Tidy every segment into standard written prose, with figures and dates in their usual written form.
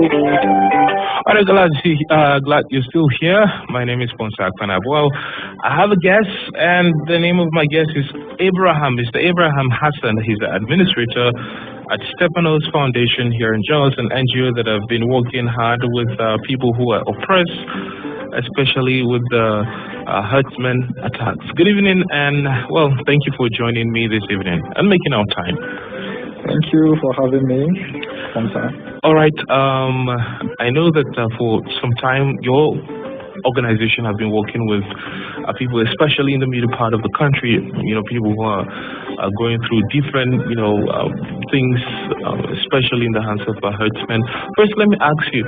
I'm glad you're still here. My name is Ponsak Panabwal. I have a guest, and the name of my guest is Mr. Abraham Hassan. He's the administrator at Stephanos Foundation here in Jos, an NGO that have been working hard with people who are oppressed, especially with the herdsmen attacks. Good evening, and well, thank you for joining me this evening and making our time. Thank you for having me. All right. I know that for some time your organization have been working with people, especially in the middle part of the country. You know, people who are going through different, things, especially in the hands of herdsmen. First, let me ask you,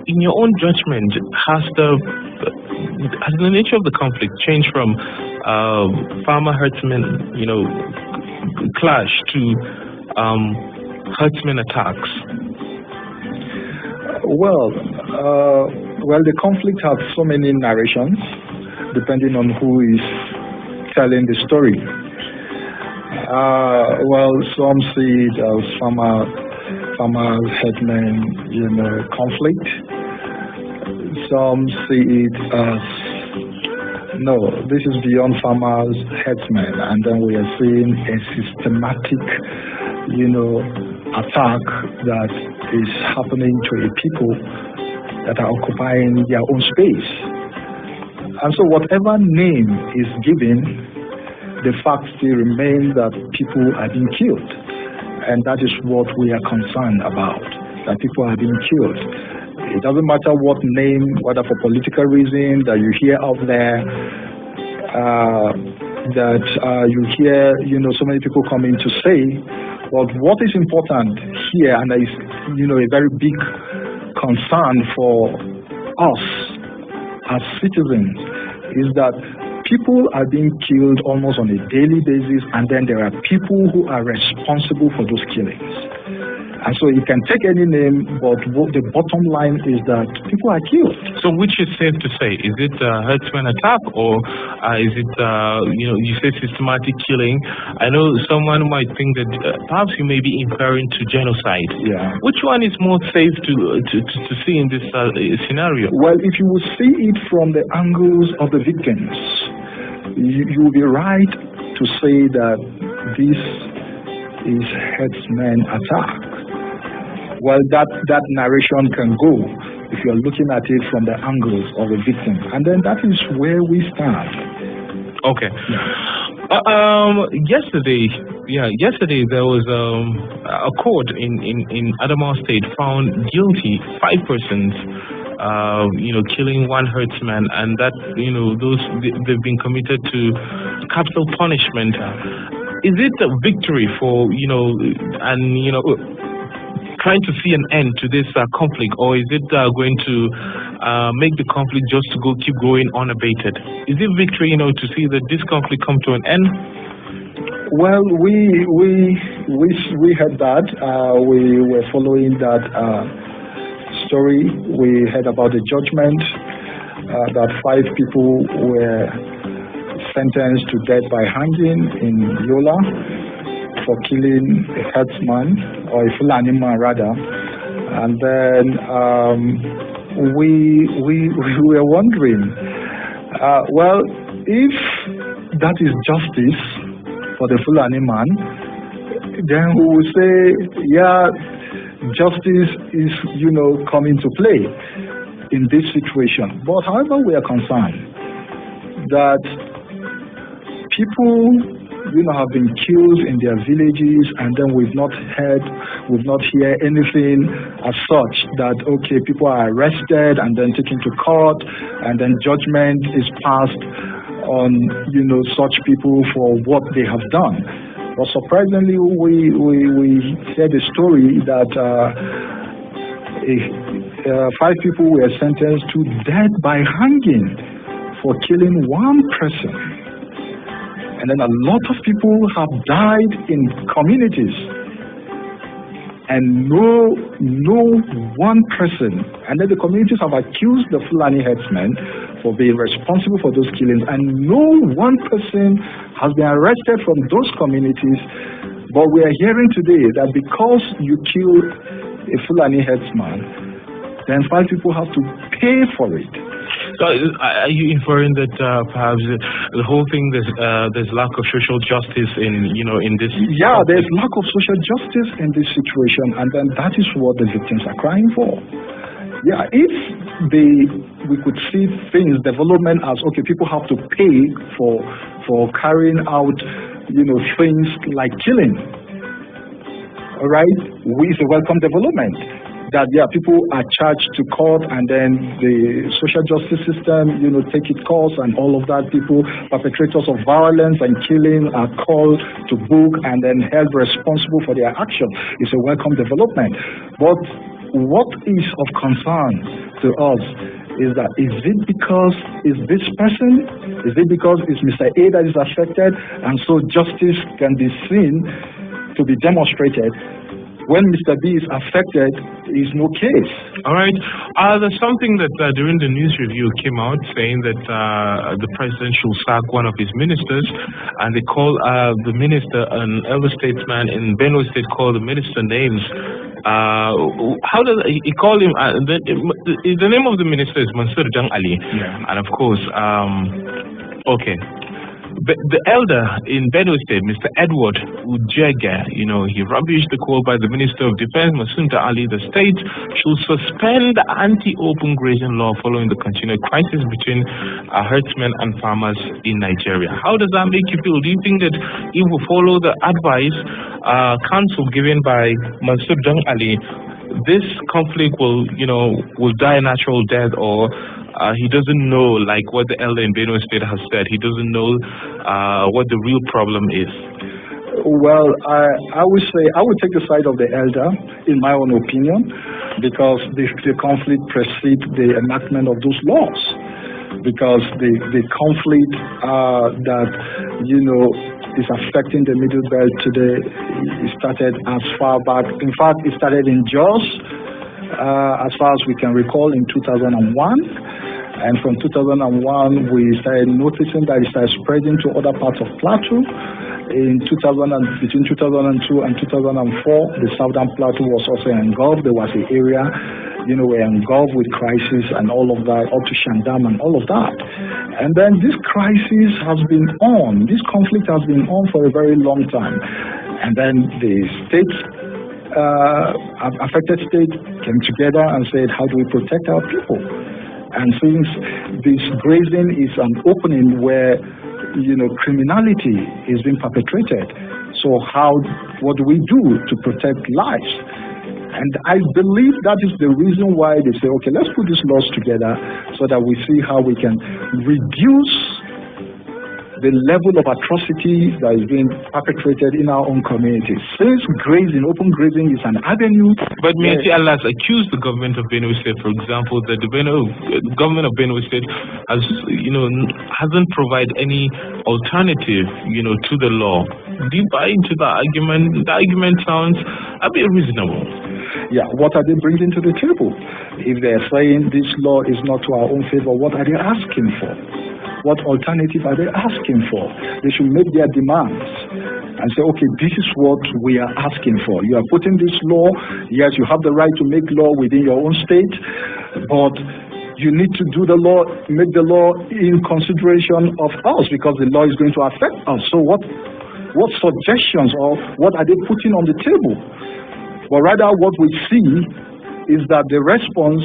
in your own judgment, has the nature of the conflict changed from farmer herdsmen, clash to herdsmen attacks? Well, the conflict has so many narrations, depending on who is telling the story. Some see it as farmer herdsmen, conflict. Some see it as no, this is beyond farmers herdsmen, and then we are seeing a systematic attack that is happening to a people that are occupying their own space. And so whatever name is given, the fact still remains that people are being killed. And that is what we are concerned about, that people are being killed. It doesn't matter what name, whether for political reason that you hear out there, you hear, so many people coming to say. But what is important here, and is a very big concern for us as citizens, is that people are being killed almost on a daily basis, and then there are people who are responsible for those killings. And so you can take any name, but the bottom line is that people are killed. So which is safe to say? Is it a herdsman attack, or is it, you say systematic killing? I know someone might think that perhaps you may be inferring to genocide. Yeah. Which one is more safe to see in this scenario? Well, if you will see it from the angles of the victims, you will be right to say that this is herdsman attack. Well, that narration can go if you're looking at it from the angles of the victim. And then that is where we stand. Okay. Yeah. Yesterday there was a court in Adamawa State found guilty 5 persons, killing one herdsman, and that, they've been committed to capital punishment. Is it a victory for, trying to see an end to this conflict, or is it going to make the conflict just to keep going unabated? Is it victory, to see that this conflict come to an end? Well, we heard that. We were following that story. We heard about the judgment that 5 people were sentenced to death by hanging in Yola for killing a herdsman, or a Fulani man rather. And then we were wondering, if that is justice for the Fulani man, then we will say, yeah, justice is, coming to play in this situation. But however, we are concerned that people have been killed in their villages, and then we've not heard anything as such that, okay, people are arrested and then taken to court, and then judgment is passed on, such people for what they have done. But surprisingly, we heard a story that 5 people were sentenced to death by hanging for killing one person. And then a lot of people have died in communities, and no one person. And then the communities have accused the Fulani herdsmen for being responsible for those killings, and no one person has been arrested from those communities. But we are hearing today that because you killed a Fulani herdsman, then 5 people have to pay for it. So are you inferring that perhaps the whole thing there's lack of social justice in this? Yeah, there's lack of social justice in this situation, and then that is what the victims are crying for. Yeah, if we could see things development as okay, people have to pay for carrying out things like killing. All right, it's a welcome development. That people are charged to court, and then the social justice system, take its course, and all of that. People, perpetrators of violence and killing, are called to book and then held responsible for their action. It's a welcome development. But what is of concern to us is that is it because it's Mr. A that is affected, and so justice can be seen to be demonstrated. When Mr. B is affected, is no case. All right. There's something that during the news review came out saying that the president should sack one of his ministers, and they call the minister an elder statesman in Benue State, called the minister names. How does he call him? The name of the minister is Mansur Jang Ali, and of course, okay. But the elder in Benue State, Mr. Edward Ujege, he rubbished the call by the Minister of Defense, Masunta Ali. The state should suspend the anti-open grazing law following the continued crisis between herdsmen and farmers in Nigeria. How does that make you feel? Do you think that if we follow the advice, counsel given by Mansur Jang Ali, this conflict will die a natural death, or he doesn't know, like what the elder in Benue State has said, he doesn't know what the real problem is? Well, I would say I would take the side of the elder, in my own opinion, because the conflict precedes the enactment of those laws. Because the conflict that is affecting the Middle Belt today, it started as far back. In fact, it started in Jos, as far as we can recall, in 2001. And from 2001, we started noticing that it started spreading to other parts of Plateau. Between 2002 and 2004, the Southern Plateau was also engulfed. There was an area, were engulfed with crisis and all of that, up to Shandam and all of that. And then this crisis has been on. This conflict has been on for a very long time. And then the states, affected states, came together and said, how do we protect our people? And since this grazing is an opening where, criminality is being perpetrated, so what do we do to protect lives? And I believe that is the reason why they say, okay, let's put these laws together so that we see how we can reduce the level of atrocity that is being perpetrated in our own communities. Since open grazing is an avenue. But Mieti Allah has accused the government of Benue State, for example, that the government of Benue State hasn't provided any alternative, to the law. Do you buy into the argument? The argument sounds a bit reasonable. Yeah, what are they bringing to the table? If they're saying this law is not to our own favor, what are they asking for? What alternative are they asking for? They should make their demands and say, okay, this is what we are asking for. You are putting this law. Yes, you have the right to make law within your own state, but you need to do the law, make the law in consideration of us, because the law is going to affect us. So what suggestions or what are they putting on the table? But rather what we see is that the response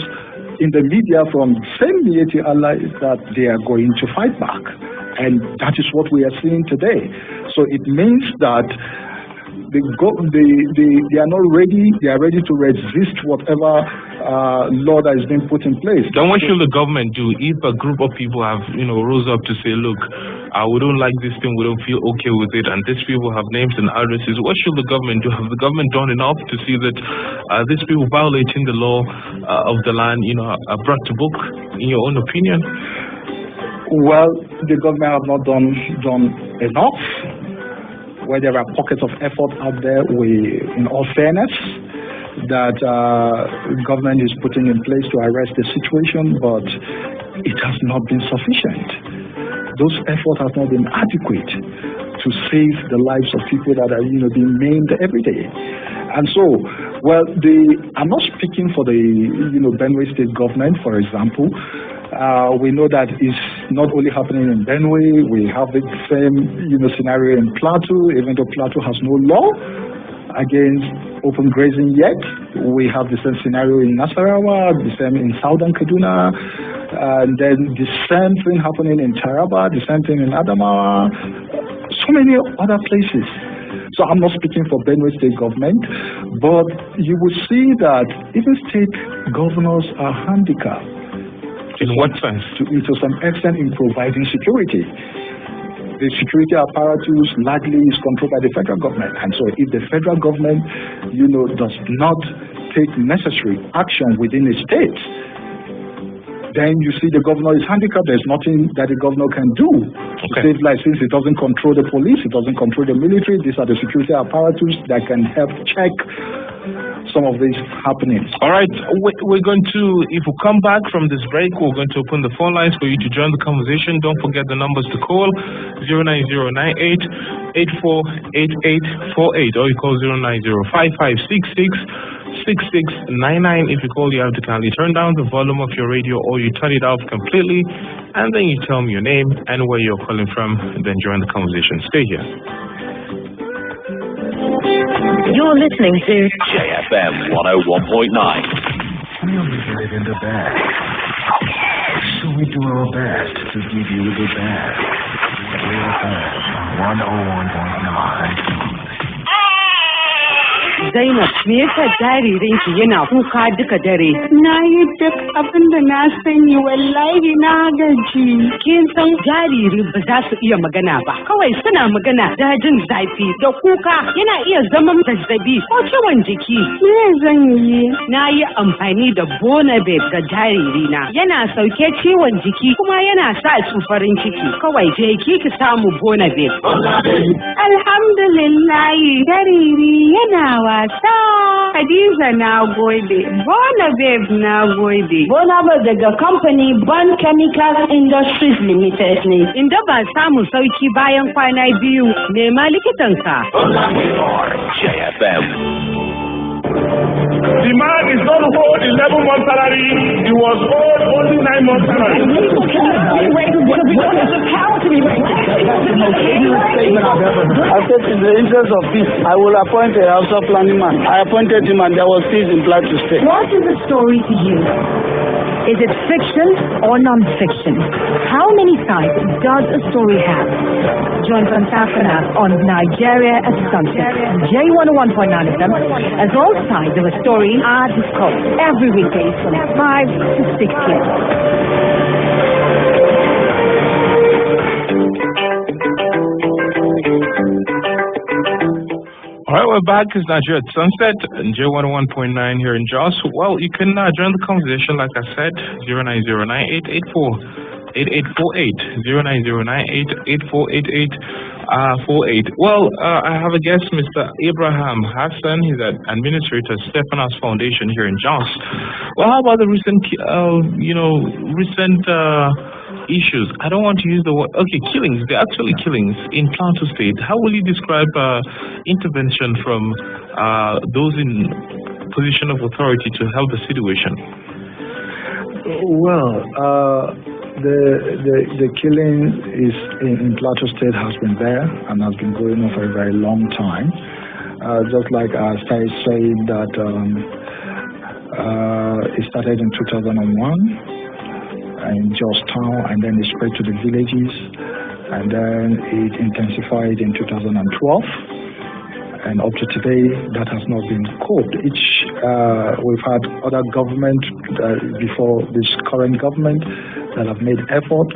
in the media from same Mieti Allah is that they are going to fight back. And that is what we are seeing today. So it means that they are not ready, they are ready to resist whatever law that is being put in place. Then what should the government do if a group of people have, rose up to say, look, we don't like this thing, we don't feel okay with it, and these people have names and addresses? What should the government do? Have the government done enough to see that these people violating the law of the land, are brought to book, in your own opinion? Well, the government have not done enough. Where there are pockets of effort out there, in all fairness, that government is putting in place to arrest the situation, but it has not been sufficient. Those efforts have not been adequate to save the lives of people that are being maimed every day. And so, well, I'm not speaking for the, Benue State government, for example. We know that it's not only happening in Benue. We have the same, scenario in Plateau, even though Plateau has no law against open grazing yet. We have the same scenario in Nasarawa, the same in Southern Kaduna, and then the same thing happening in Taraba, the same thing in Adamawa, so many other places. So I'm not speaking for Benue State government, but you will see that even state governors are handicapped. In what sense? To some extent in providing security. The security apparatus largely is controlled by the federal government. And so if the federal government, does not take necessary action within the state, then you see the governor is handicapped. There's nothing that the governor can do to save lives, since it doesn't control the police, it doesn't control the military. These are the security apparatus that can help check some of these happenings. All right, we're going to, if we come back from this break, we're going to open the phone lines for you to join the conversation. Don't forget the numbers to call: 09098-848848, or you call 09055666699. If you call, you have to kindly turn down the volume of your radio, or you turn it off completely, and then you tell me your name and where you're calling from, and then join the conversation. Stay here. You're listening to JFM 101.9. We only get it in the bag, so we do our best to give you the best. JFM 101.9. Zainab, me yasa jaririnki yana kuka duka dare? Na yi duk abin da na sani, wallahi na gaji. Kin san jariri ba za su iya magana ba. Kawai suna magana da jin zafi da kuka, yana iya zama zazzabi ko ciwon jiki. Me zan yi? Na yi amfani da Bonababe ga jaririna. Yana sauke ciwon jiki kuma yana sa farin ciki. Kawai je ki samu Bonababe. Alhamdulillah, jariri yana wasa. Hadiza na gode. Bonababe na gode. Bonababe daga kamfani Ban Chemical Industries Limited ne. Inda ba samu sauki bayan kwana biyu, nema likitanka. JFM. The man is not owed 11 months salary. He was owed only 9 months salary. I said, in the interest of peace, I will appoint a house of planning man. I appointed him and there was peace in Plateau State. What is a story to you? Is it fiction or non-fiction? How many sides does a story have? Join Francesca on Nigeria at Sunset, J101.9 FM, as all sides of a story are discussed every weekday from 5 to 6 p.m. All right, we're back. It's Nigeria at Sunset, J101.9 here in Jos. Well, you can join the conversation, like I said, 09098848848, 09098848848. Well, I have a guest, Mr. Abraham Hassan. He's an administrator at Stephanos Foundation here in Jos. Well, how about the recent issues? I don't want to use the word, killings. They're actually killings in Plateau State. How will you describe intervention from those in position of authority to help the situation? Well, the killing is in Plateau State has been there and has been going on for a very long time. Just like I started saying that it started in 2001. In Georgetown, and then it spread to the villages, and then it intensified in 2012, and up to today that has not been coped. We've had other government before this current government that have made effort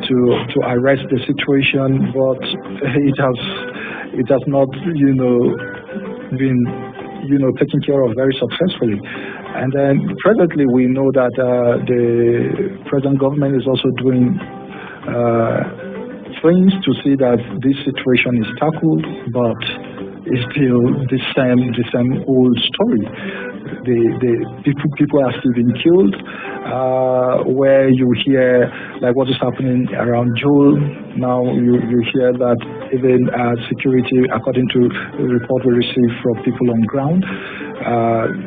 to arrest the situation, but it has not been taken care of very successfully. And then presently we know that the present government is also doing things to see that this situation is tackled, but it's still the same old story. people are still being killed. Where you hear like what is happening around Joel now, you hear that even security, according to the report we received from people on ground,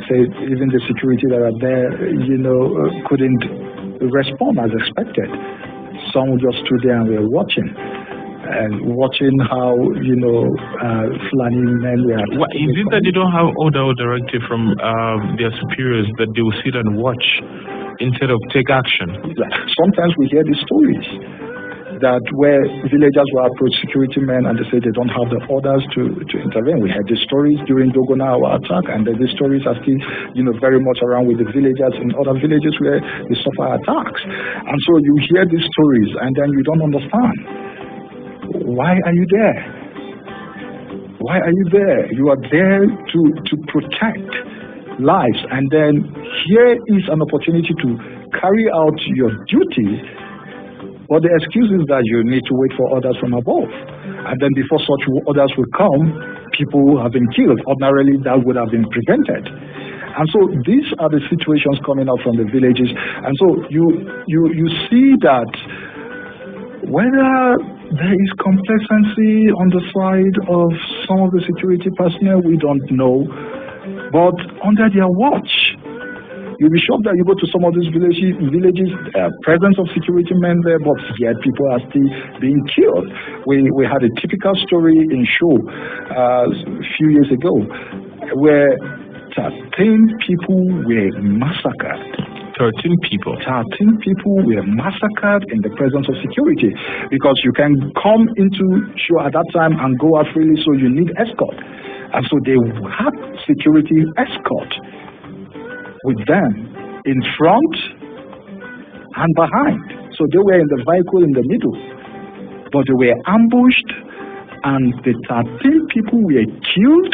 say even the security that are there, couldn't respond as expected. Some just stood there and were watching how Fulani men were. Is it that they don't have order or directive from their superiors that they will sit and watch instead of take action? Sometimes we hear these stories that where villagers will approach security men and they say they don't have the orders to intervene. We had these stories during Dogona, our attack, and these stories are still very much around with the villagers in other villages where they suffer attacks. And so you hear these stories and then you don't understand. Why are you there? Why are you there? You are there to protect lives, and then here is an opportunity to carry out your duty, but the excuse is that you need to wait for orders from above, and then before such orders will come, people have been killed. Ordinarily that would have been prevented. And so these are the situations coming out from the villages, and so you see that whether there is complacency on the side of some of the security personnel, we don't know. But under their watch, you'll be shocked that you go to some of these villages, presence of security men there, but yet people are still being killed. We had a typical story in Show a few years ago where 13 people were massacred. 13 people were massacred in the presence of security, because you can come into Show at that time and go out freely, so you need escort. And so they had security escort with them in front and behind. So they were in the vehicle in the middle, but they were ambushed and the 13 people were killed.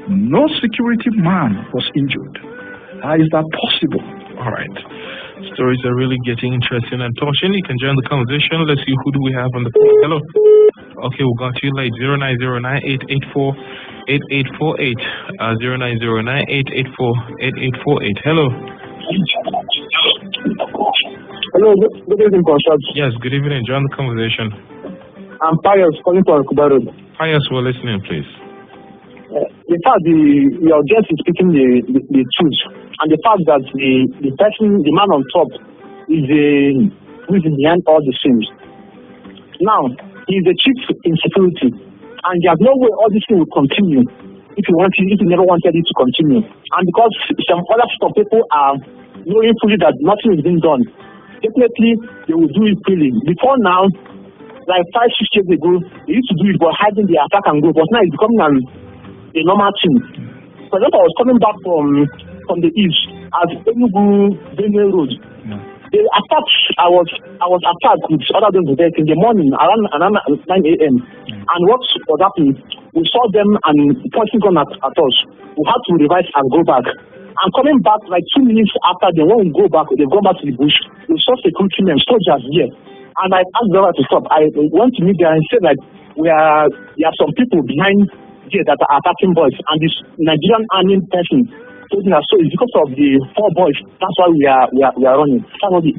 No security man was injured. How is that possible? All right. Stories are really getting interesting. And Toshin, you can join the conversation. Let's see, who do we have on the phone? Hello. Okay, we got you late. 0909-884-8848. 0909-884-8848. Hello. Hello, good evening, Constance. Yes, good evening. Join the conversation. I'm Pius, calling from Kubaru. Pius, we're listening, please. In fact, your guest is speaking the truth, and the fact that the person, the man on top, is the reason behind all the sins. Now, he is the chief in security, and there's no way all this thing will continue if you never wanted it to continue. And because some other set of people are knowing fully that nothing is being done, definitely they will do it freely. Before now, like 5-6 years ago, they used to do it by hiding the attack and go, but now it's becoming a normal thing. For example, I was coming back from the east at Enugu Benue Road. The attack, I was attacked with other than in the morning around 9 a.m. And what was happening, we saw them and pointing gun at us. We had to revise and go back. And coming back like 2 minutes after them, when we go back, they've gone back to the bush. We saw security men, soldiers here. And I asked them to stop. I went to meet them and said, like, there are some people behind here that are attacking boys, and this Nigerian army person told me that so it's because of the 4 boys. That's why we are running. That's what the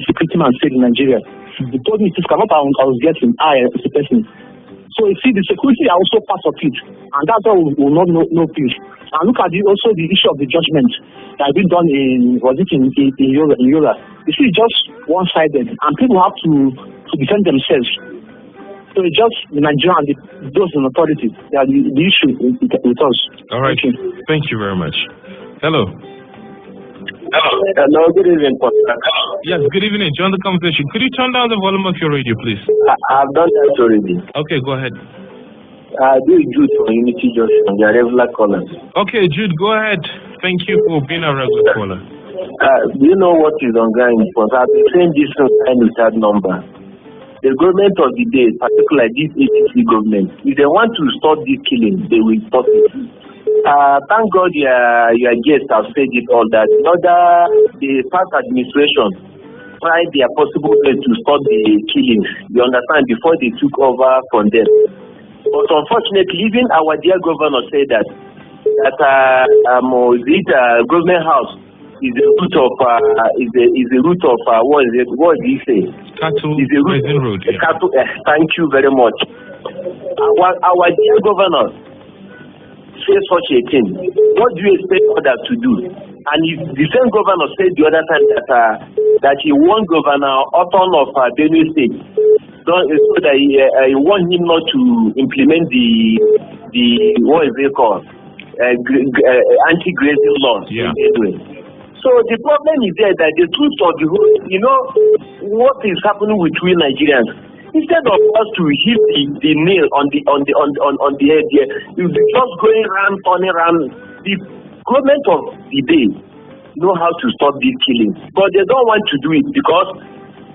security man said in Nigeria. He told me to come up and I was getting as a person. So you see, the security are also part of it, and that's why we will not know peace. And look at also the issue of the judgment that has been done in Yola. You see, it's just one-sided, and people have to defend themselves. So it's just the Nigerian, those in authority, they are the issue with us. All right. Thank you very much. Hello. Hello, good evening. Yes, good evening. Join the conversation. Could you turn down the volume of your radio, please? I've done that already. Okay, go ahead. This is Jude from Unity Junction, your regular caller. Okay, Jude, go ahead. Thank you for being a regular caller. Do you know what is on ground? Because I've been saying this time with that number. The government of the day, particularly this APC government, if they want to stop this killing, they will stop it. Thank God your guests have said it all that. The past administration tried their possible way to stop the killings, you understand, before they took over from them. But unfortunately, even our dear governor said that that government house is the root of what did he say? Cattle grazing road. Yeah. Cattle. Thank you very much. Our dear governor say such a thing. What do you expect others to do? And if the same governor said the other time that he want Governor Otton of Benue State, so that he want him not to implement the what is it called anti-grazing laws. Yeah. So the problem is there that the truth of the whole, what is happening with we Nigerians. Instead of us to hit the nail on the head here, you're just going around, turning around. The government of the day know how to stop these killings, but they don't want to do it because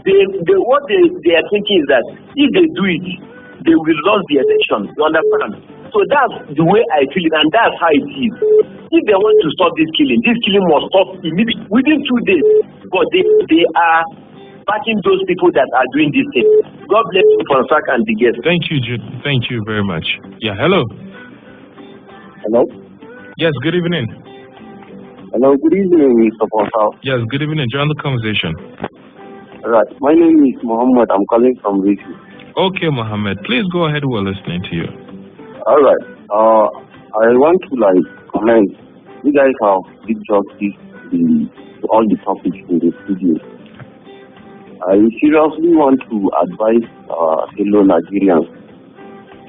what they are thinking is that if they do it, they will lose the election. You understand? So that's the way I feel it, and that's how it is. If they want to stop this killing must stop immediately within 2 days. But they are backing those people that are doing this thing. God bless you, Fransak, and the guests. Thank you, Jude. Thank you very much. Yeah, hello. Hello? Yes, good evening. Hello, good evening, Mr. Fransak. Yes, good evening. Join the conversation. All right, my name is Mohammed. I'm calling from Rishi. Okay, Mohammed. Please go ahead. We're listening to you. All right. I want to comment. You guys have big justice to all the topics in the studio. I seriously want to advise fellow Nigerians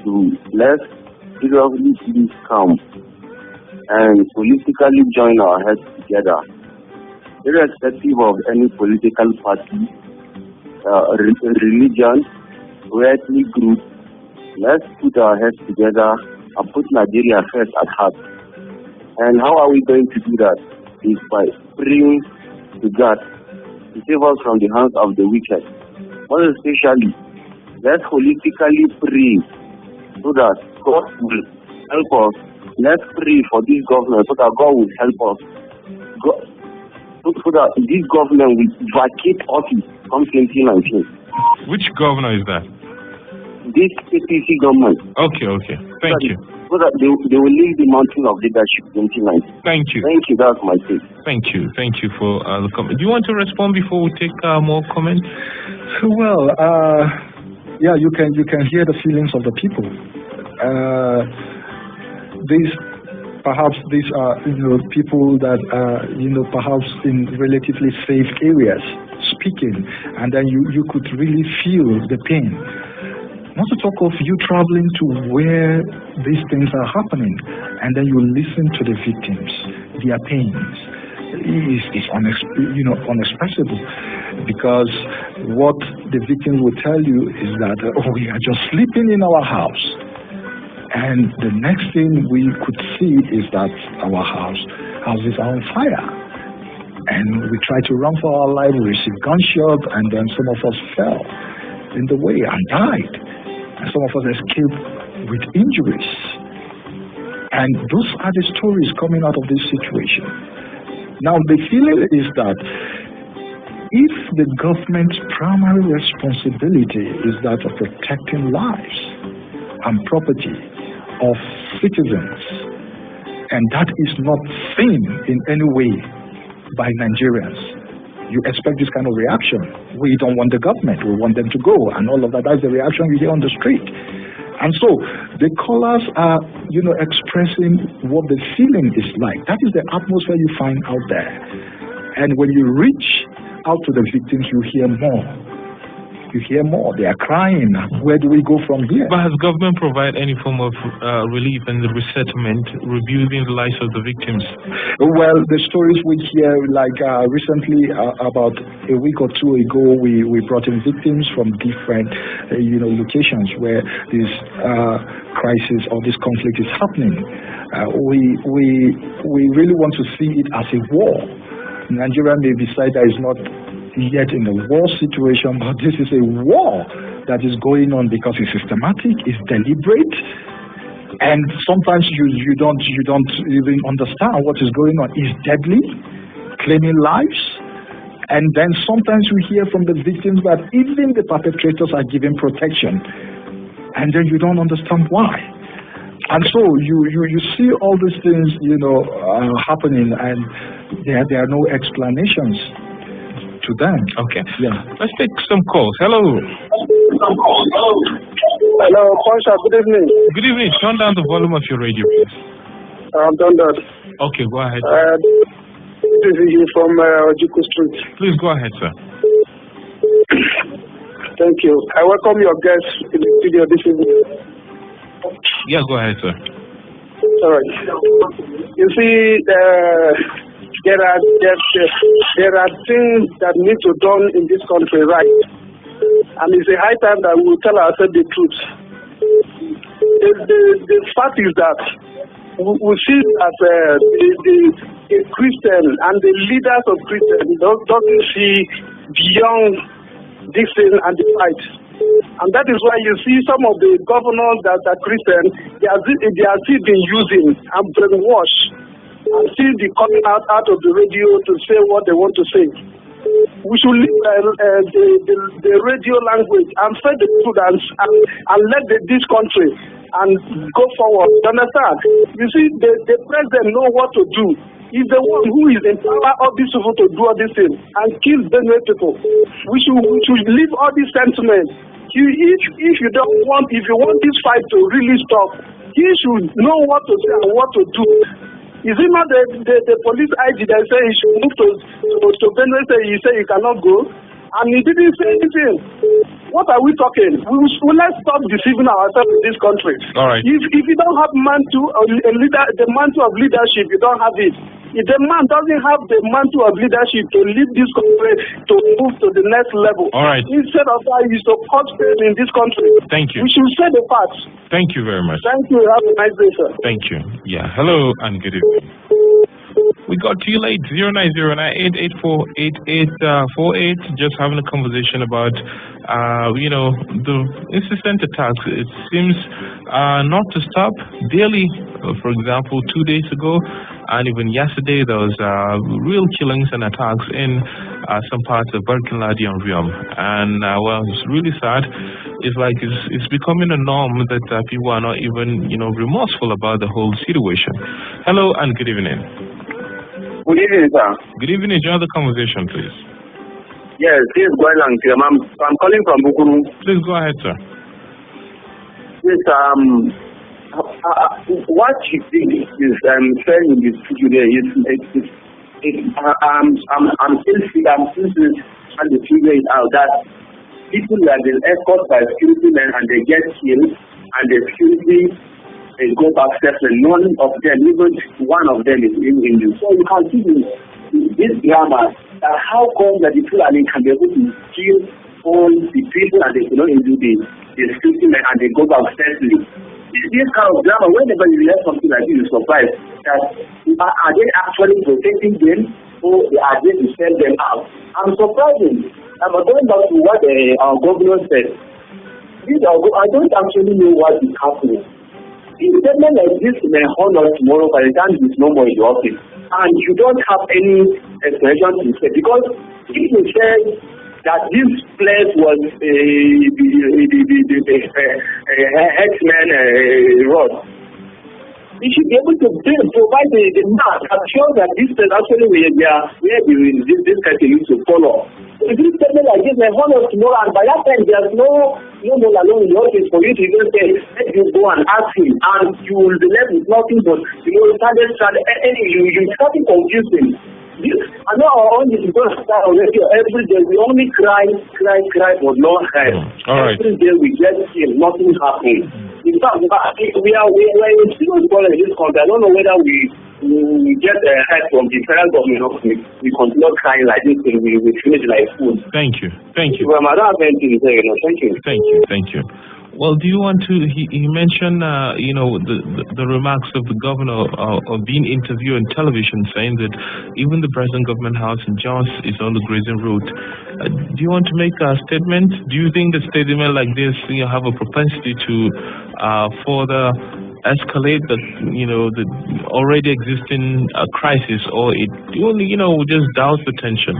to let's seriously please come and politically join our heads together, irrespective of any political party, religion, or ethnic group. Let's put our heads together and put Nigeria first at heart. And how are we going to do that? Is by praying to God to save us from the hands of the wicked. Most especially, let's holistically pray so that God will help us. Let's pray for this government so that God will help us. So that this government will vacate office from 2019. Which governor is that? This APC government. Okay. Thank you. So that they will leave the mountain of leadership 2019. Thank you. Thank you. That's my take. Thank you for the comment. Do you want to respond before we take more comments? Well, yeah, you can hear the feelings of the people. These are people that are perhaps in relatively safe areas speaking, and then you could really feel the pain. Not to talk of you traveling to where these things are happening, and then you listen to the victims, their pains. Is unexpressible, because what the victims will tell you is that we are just sleeping in our house, and the next thing we could see is that our houses are on fire, and we try to run for our life. We received gunshots, and then some of us fell in the way and died. And some of us escaped with injuries. And those are the stories coming out of this situation. Now, the feeling is that if the government's primary responsibility is that of protecting lives and property of citizens, and that is not seen in any way by Nigerians, you expect this kind of reaction. We don't want the government, we want them to go, and all of that. That's the reaction you hear on the street. And so the callers are, expressing what the feeling is like. That is the atmosphere you find out there. And when you reach out to the victims, you hear more. You hear more. They are crying. Where do we go from here? But has government provided any form of relief and the resettlement, rebuilding the lives of the victims? Well, the stories we hear, like recently, about a week or two ago, we brought in victims from different, locations where this crisis or this conflict is happening. We really want to see it as a war. Nigeria may decide that it's not yet in a war situation, but this is a war that is going on because it's systematic, it's deliberate, and sometimes you don't even understand what is going on. It's deadly, claiming lives, and then sometimes we hear from the victims that even the perpetrators are given protection, and then you don't understand why. And so you see all these things, happening, and there are no explanations to them. Okay. Yeah. Let's take some calls. Hello. Hello, Pasha. Good evening. Good evening. Turn down the volume of your radio, please. I've done that. Okay, go ahead. This is you from Ojuku Street. Please go ahead, sir. Thank you. I welcome your guests in the studio this evening. Yeah, go ahead, sir. All right. You see, there are things that need to be done in this country, right? And it's a high time that we will tell ourselves the truth. The fact is that we see that the Christian and the leaders of Christians doesn't see beyond this thing and the fight. And that is why you see some of the governors that are Christian, they are still being using and brainwashed and still be coming out of the radio to say what they want to say. We should leave the radio language and spread the truth and let this country and go forward. You understand? You see, the president know what to do. He's the one who is empower all these people to do all these things and kill Benue people. We should leave all these sentiments. If you want this fight to really stop, he should know what to say and what to do. Is it not the police IG that say he should move to Benue? He said he cannot go, and he didn't say anything. What are we talking? Let's stop deceiving ourselves in this country. All right. If you don't have the mantle of leadership, you don't have it. If the man doesn't have the mantle of leadership to lead this country to move to the next level, all right. Instead of that, he's to cause pain in this country. Thank you. We should say the facts. Thank you very much. Thank you. Have a nice day, sir. Thank you. Yeah. Hello and good evening. We got to you late. 0909-884-8848. Just having a conversation about, the insistent attacks. It seems not to stop daily. For example, 2 days ago, and even yesterday, there was real killings and attacks in some parts of Barkinladi and Riom. And it's really sad. It's like it's becoming a norm that people are not even, remorseful about the whole situation. Hello and good evening. Good evening, sir. Good evening. Join the conversation, please. Yes, this is Gwelang. I'm calling from Bukuru. Please go ahead, sir. Yes, what you think is saying in this studio there I'm still trying to figure it out that people that been escorted by security men and they get killed and the security they go back separately. None of them, even one of them is in Hindu. So you can see this drama that how come that the Fulani can be able to kill all the people and they cannot do the security men and they go back separately. This kind of drama, whenever you hear something like this, you're surprised that are they actually protecting them or are they to sell them out? I'm surprised. I'm going back to what our governor said. I don't actually know what is happening. A statement like this may honor tomorrow by the time it's no more in the office. And you don't have any explanation to say. Because if you say that this place was a herdsmen road, you should be able to provide the map and show that this is actually where this country needs to follow. If you tell me like this, my honor tomorrow, and by that time there's no more alone in the office for you to even say, let you go and ask him, and you will be left with nothing but, you starting confusing. I know our own is going to start already every day. We only cry, but no help. Every day we get killed, nothing happens. In fact, we are in serious problem in this country. I don't know whether we get help from the federal government. We continue crying like this thing. We finish like food. Thank you. Thank you. Well, I don't have anything to say. Thank you. Thank you. Well, do you want to? He mentioned, the remarks of the governor of being interviewed on television, saying that even the present government house in Jos is on the grazing route. Do you want to make a statement? Do you think the statement like this, have a propensity to further escalate the already existing crisis, or it only just douse the tension?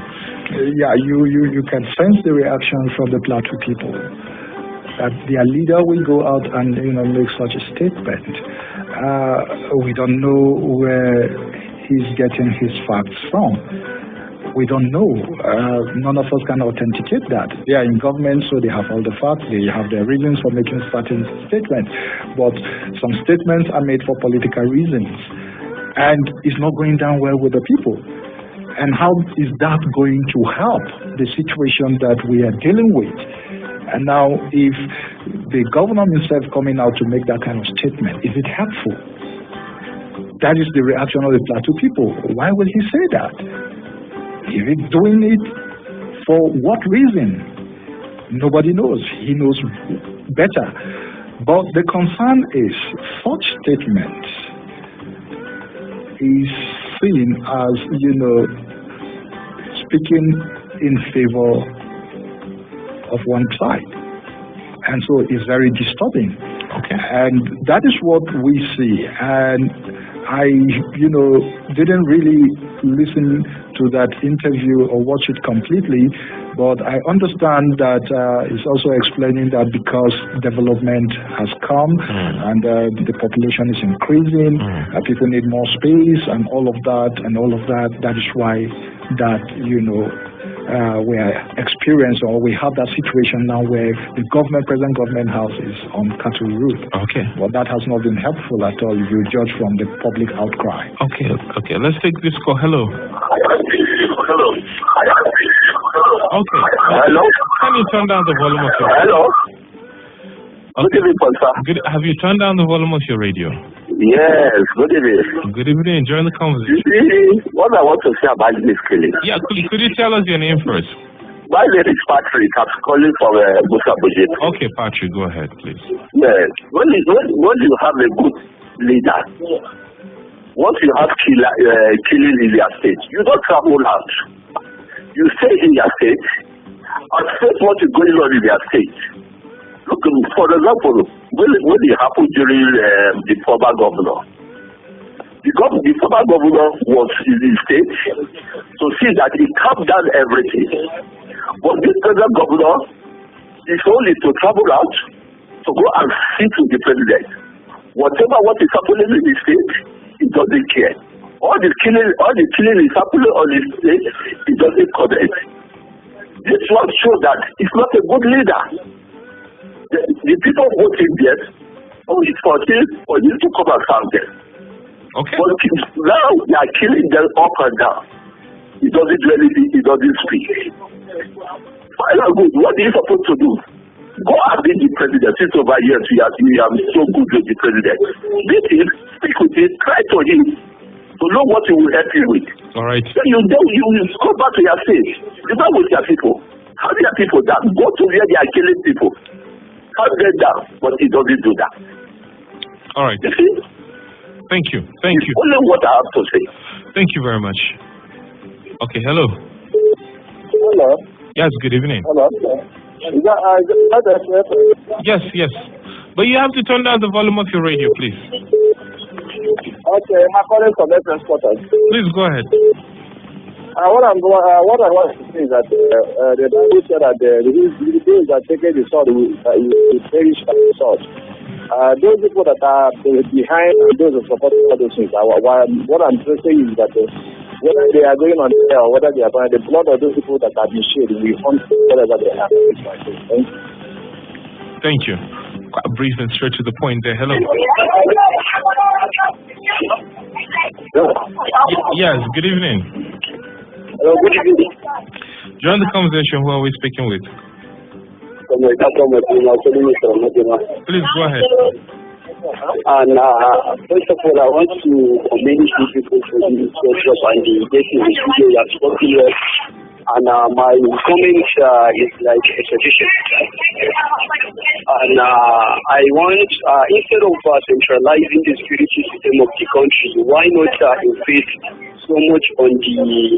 Yeah, you can sense the reaction from the Plateau people. that their leader will go out and make such a statement. We don't know where he's getting his facts from. We don't know. None of us can authenticate that. They are in government, so they have all the facts. They have their reasons for making certain statements. But some statements are made for political reasons. And it's not going down well with the people. And how is that going to help the situation that we are dealing with? And now, if the governor himself coming out to make that kind of statement, is it helpful? That is the reaction of the Plateau people. Why will he say that? Is he doing it for what reason? Nobody knows. He knows better. But the concern is such statements is seen as, speaking in favor of one side. And so it's very disturbing. Okay. And that is what we see. And I, didn't really listen to that interview or watch it completely, but I understand that it's also explaining that because development has come and the population is increasing, people need more space and all of that, that is why that, we are experiencing, or we have that situation now where the present government house is on cattle route. Okay. But that has not been helpful at all if you judge from the public outcry. Okay. Let's take this call. Hello. Okay. Hello. Can you turn down the volume of your radio? Hello. Okay. Good evening, sir. Have you turned down the volume of your radio? Yes, good evening. Good evening. Join the conversation. You see, what I want to say about this killing. Yeah, could you tell us your name first? My name is Patrick. I'm calling from Busabuji. Okay, Patrick, go ahead, please. Yes. When you have a good leader, once you have killing in your state, you don't travel out. You stay in your state and face what is going on in your state. Look, for example, when it happened during the former governor, the former governor was in the state to see that he calmed down everything. But this present governor is only to travel out to go and sit with the president. What is happening in the state, he doesn't care. All the killing is happening on the state, he doesn't comment. This one shows that he's not a good leader. The people voting there, it's for you to come and serve them. Okay. But now they are killing them up and down. He doesn't do anything, he doesn't speak. Final good, what are you supposed to do? Go and be the president. Since over years we are so good with the president. Meet him, speak with him, try to him to know what he will help you with. All right. Then you go back to your state. You not with your people. Have your people down. Go to where they are killing people. Have them down, but he doesn't do that. All right. You see? Thank you. Only what I have to say. Thank you very much. Okay, hello. Hello. Yes, good evening. Hello. Yes. But you have to turn down the volume of your radio, please. Okay, my calling from the transporters. Please go ahead. What I want to say is that the Bible said that those that take the sword will perish by the sword. Those people that are behind those who support those things, what I'm saying is that whether they are going on there or whether they are going, the blood of those people that have been shed will hunt whatever they have. Thank you. Quite brief and straight to the point there. Hello. Yes, good evening. Hello, good evening. Join the conversation. Who are we speaking with? Please go ahead. And first of all, I want to commend you people for this job and the getting the studio you have spoken with. And my comment is like a suggestion. And I want, instead of centralizing the security system of the country, why not increase so much on the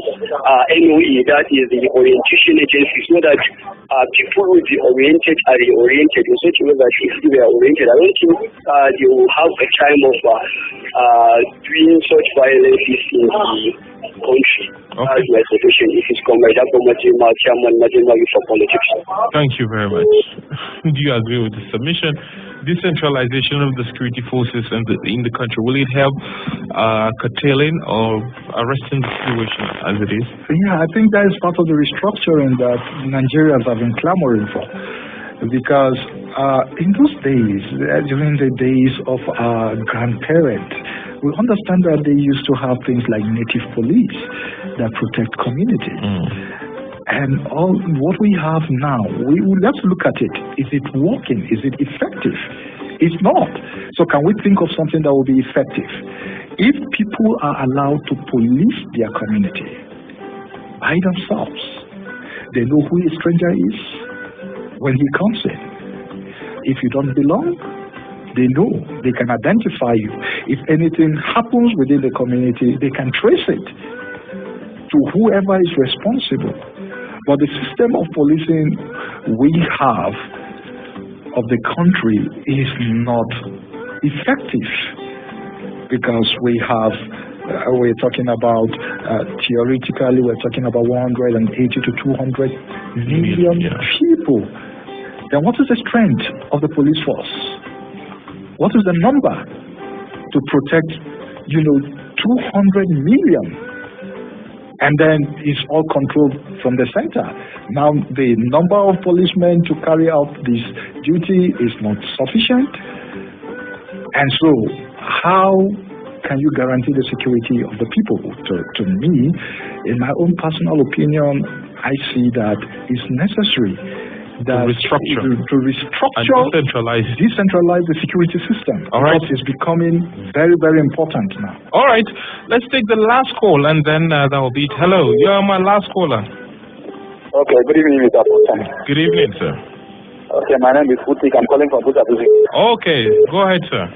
NOE, that is the orientation agency, so that people will be oriented and reoriented in such a way that if they are oriented, I don't think they will have a time of doing such violences in the country. That's my suggestion. If it's comrade, Chairman, National Youth for Politics. Thank you very much. Do you agree with the submission? Decentralization of the security forces in the country, will it help curtailing or arresting the situation as it is? Yeah, I think that is part of the restructuring that Nigerians have been clamoring for. Because in those days, during the days of our grandparents, we understand that they used to have things like native police that protect communities. And all what we have now, let's look at it. Is it working? Is it effective? It's not. So can we think of something that will be effective? If people are allowed to police their community by themselves, they know who a stranger is when he comes in. If you don't belong, they know, they can identify you. If anything happens within the community, they can trace it to whoever is responsible. But the system of policing we have of the country is not effective, because we're talking about, theoretically, we're talking about 180 to 200 million people. Then what is the strength of the police force? What is the number to protect, 200 million? And then it's all controlled from the center. Now the number of policemen to carry out this duty is not sufficient. And so how can you guarantee the security of the people? To me, in my own personal opinion, I see that it's necessary that to restructure and decentralize the security system. All right, it's becoming very, very important now. All right, let's take the last call, and then that will be it. Hello, you're my last caller. Okay, good evening, Mr. Hassan. Good evening, sir. Okay, my name is Futik. I'm calling from Budabuzi. Okay, go ahead, sir.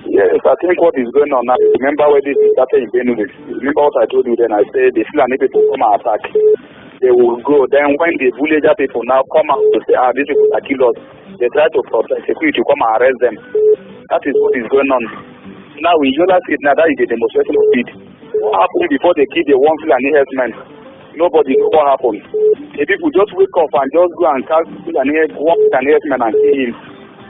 Yes, I think what is going on now, remember when this started in Benue? Remember what I told you then? I said the Fulani people come and attack. They will go. Then when the villager people now come out to say, these people are killers, they try to protect security to come and arrest them. That is what is going on. Now in Yola State, now that is the demonstration of it. What happened before they kill the one Fulani herdsmen? Nobody knows what happened. The people just wake up and just go and catch one Fulani herdsman and kill him.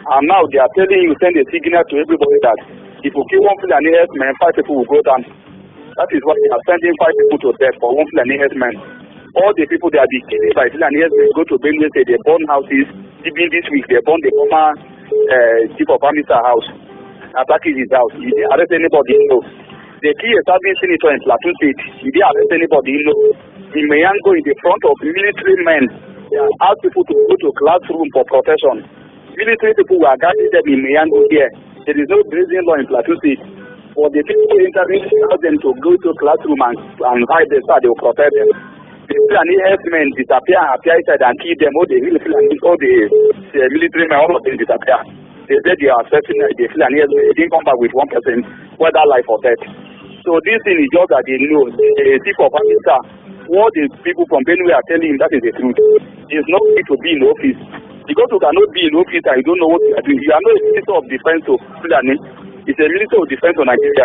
And now they are telling you, send a signal to everybody that if you kill one Fulani herdsman, 5 people will go down. That is why they are sending 5 people to death for one Fulani herdsman. All the people that are being killed by Fulani herdsmen go to Benue State, they burn houses. Even this week, they burn the former chief of army house, attacking his house. He didn't arrest anybody, no. They kill a serving senator in Plateau State. He didn't arrest anybody, no. In Mayango, in the front of military men, they asked people to go to classroom for protection. Military people were guarding them in Mayango here. There is no grazing law in Plateau State. For the people entering, ask them to go to classroom and hide them so they will protect them. The Fulani herdsmen disappear and appear inside and kill them. All the military men, all of them disappear. They said they are accepting the Fulani herdsmen. They didn't come back with one person, whether life or death. So this thing is just that they know. The chief of Africa, what the people from Benue are telling him, that is the truth. It's not fit to be in office. Because you cannot be in office and you don't know what you are doing. You are not a minister of defense to Fulani. It's a minister of defense to Nigeria.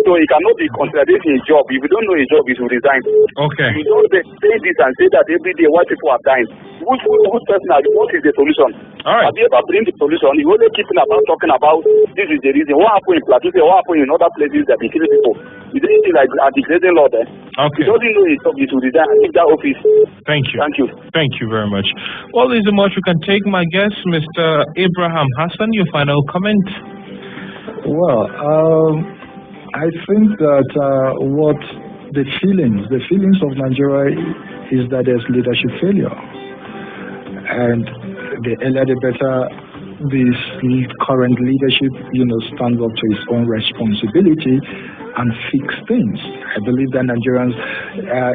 So he cannot be contradicting his job. If you don't know his job, he should resign. Okay. You don't say this and say that every day white people are dying. Which person are you? What is the solution? All right. Have you ever bring the solution? You only keep talking about this is the reason. What happened in Plateau? What happened in other places that they kill people? You don't see like at the grazing law there. Okay. He doesn't know his job. He should resign and leave that office. Thank you. Thank you. Thank you very much. Well, there's so much we can take. My guest, Mr. Abraham Hassan, your final comment. Well, I think that what the feelings of Nigeria is that there's leadership failure, and the earlier the better this current leadership, stands up to its own responsibility and fix things. I believe that Nigerians,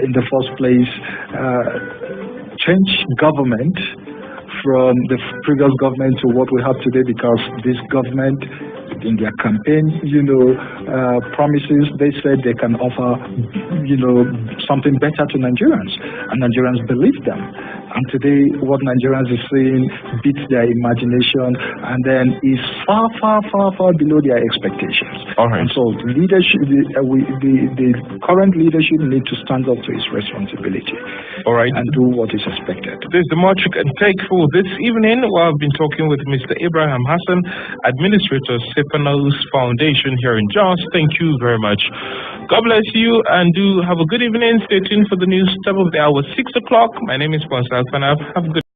in the first place, change government from the previous government to what we have today, because this government, in their campaign, promises, they said they can offer, something better to Nigerians, and Nigerians believe them. And today, what Nigerians are saying beats their imagination, and then is far, far, far, far below their expectations. All right. And so, leadership, the current leadership need to stand up to its responsibility. All right. And do what is expected. There's the much you can take for this evening. Well, I've been talking with Mr. Abraham Hassan, Administrator, Stefanos Foundation here in Jos. Thank you very much. God bless you, and do have a good evening. Stay tuned for the news top of the hour, 6 o'clock. My name is Ponsal Fanab. Have a good